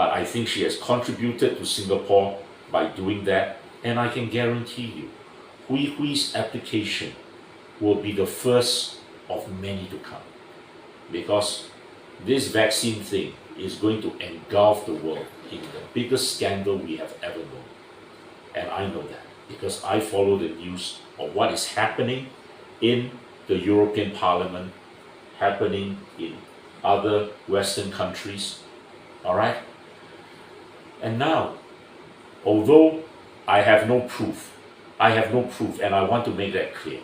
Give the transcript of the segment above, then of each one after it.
but I think she has contributed to Singapore by doing that, and I can guarantee you, Hui Hui's application will be the first of many to come, because this vaccine thing is going to engulf the world in the biggest scandal we have ever known. And I know that because I follow the news of what is happening in the European Parliament, happening in other Western countries, all right? And now, although I have no proof, and I want to make that clear,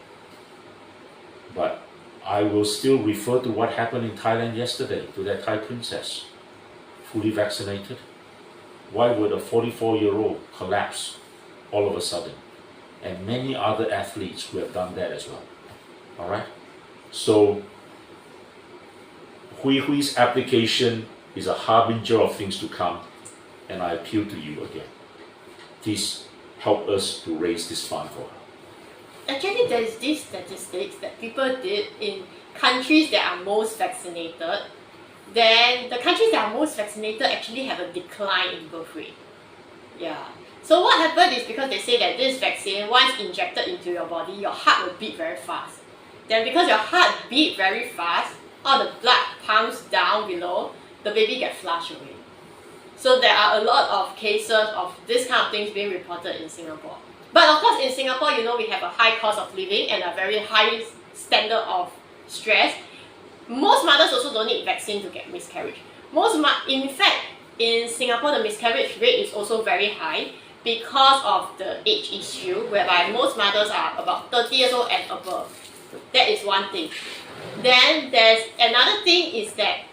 but I will still refer to what happened in Thailand yesterday to that Thai princess, fully vaccinated. Why would a 44-year-old collapse all of a sudden? And many other athletes who have done that as well. All right? So, Hui Hui's application is a harbinger of things to come, and I appeal to you again. Please help us to raise this fund for her. Actually, there is these statistics that people did in countries that are most vaccinated. Then the countries that are most vaccinated actually have a decline in birth rate. Yeah. So what happened is because they say that this vaccine, once injected into your body, your heart will beat very fast. Then because your heart beat very fast, all the blood pumps down below, the baby gets flushed away. So there are a lot of cases of this kind of things being reported in Singapore. But of course, in Singapore, you know, we have a high cost of living and a very high standard of stress. Most mothers also don't need vaccine to get miscarriage. In fact, in Singapore, the miscarriage rate is also very high because of the age issue, whereby most mothers are about 30 years old and above. That is one thing. Then there's another thing is that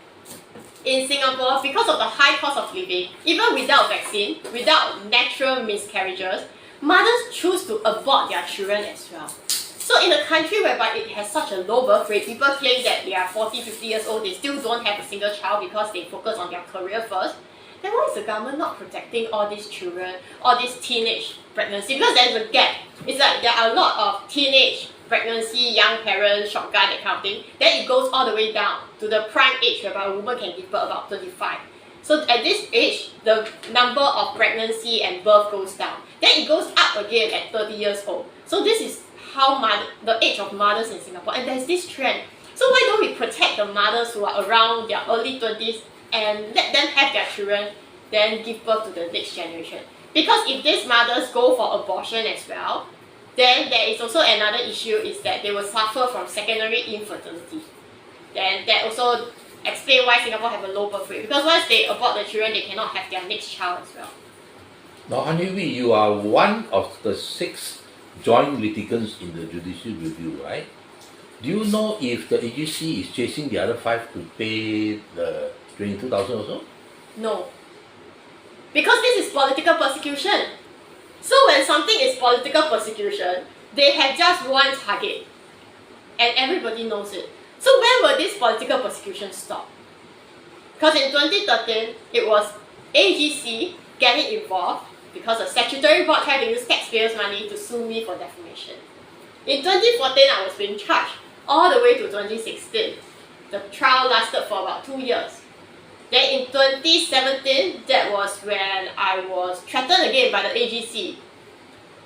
in Singapore, because of the high cost of living, even without vaccine, without natural miscarriages, mothers choose to abort their children as well. So in a country whereby it has such a low birth rate, people claim that they are 40, 50 years old, they still don't have a single child because they focus on their career first. Then why is the government not protecting all these children, all these teenage pregnancy? Because there's a gap. It's like there are a lot of teenage pregnancy, young parents, shotgun, that kind of thing. Then it goes all the way down to the prime age whereby a woman can give birth about 35. So at this age, the number of pregnancy and birth goes down. Then it goes up again at 30 years old. So this is how the age of mothers in Singapore. And there's this trend. So why don't we protect the mothers who are around their early 20s and let them have their children, then give birth to the next generation? Because if these mothers go for abortion as well, then there is also another issue is that they will suffer from secondary infertility. Then that also explains why Singapore have a low birth rate. Because once they abort the children, they cannot have their next child as well. Now, Han Hui Hui, you are one of the 6 joint litigants in the judicial review, right? Do you know if the AGC is chasing the other 5 to pay the 22,000 or so? No. Because this is political persecution. So when something is political persecution, they have just one target. And everybody knows it. So when will this political persecution stop? Because in 2013, it was AGC getting involved because the statutory board tried to use taxpayers' money to sue me for defamation. In 2014, I was being charged all the way to 2016. The trial lasted for about 2 years. Then in 2017, that was when I was threatened again by the AGC.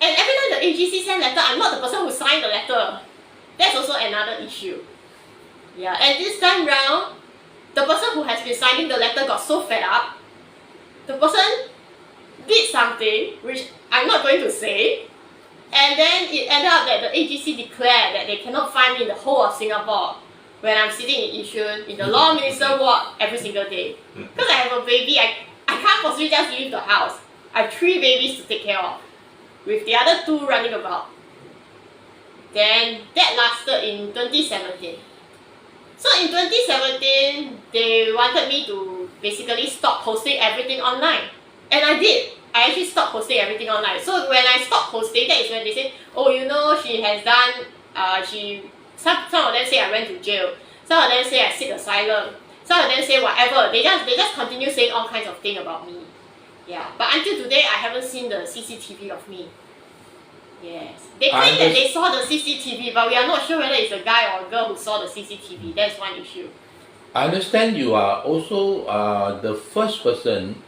And every time the AGC sent letter, I'm not the person who signed the letter. That's also another issue. Yeah, and this time round, the person who has been signing the letter got so fed up. The person did something, which I'm not going to say, and then it ended up that the AGC declared that they cannot find me in the whole of Singapore when I'm sitting in Yishun in the Law Minister ward every single day. Because I have a baby, I can't possibly just leave the house. I have 3 babies to take care of, with the other 2 running about. Then that lasted in 2017. So in 2017, they wanted me to basically stop posting everything online. And I did. I actually stopped posting everything online. So when I stopped posting, that is when they said, oh, you know, she has done, some of them say I went to jail. Some of them say I seek asylum. Some of them say whatever. They just continue saying all kinds of things about me. Yeah. But until today, I haven't seen the CCTV of me. Yes. They claim that they saw the CCTV, but we are not sure whether it's a guy or a girl who saw the CCTV. That's one issue. I understand you are also the first person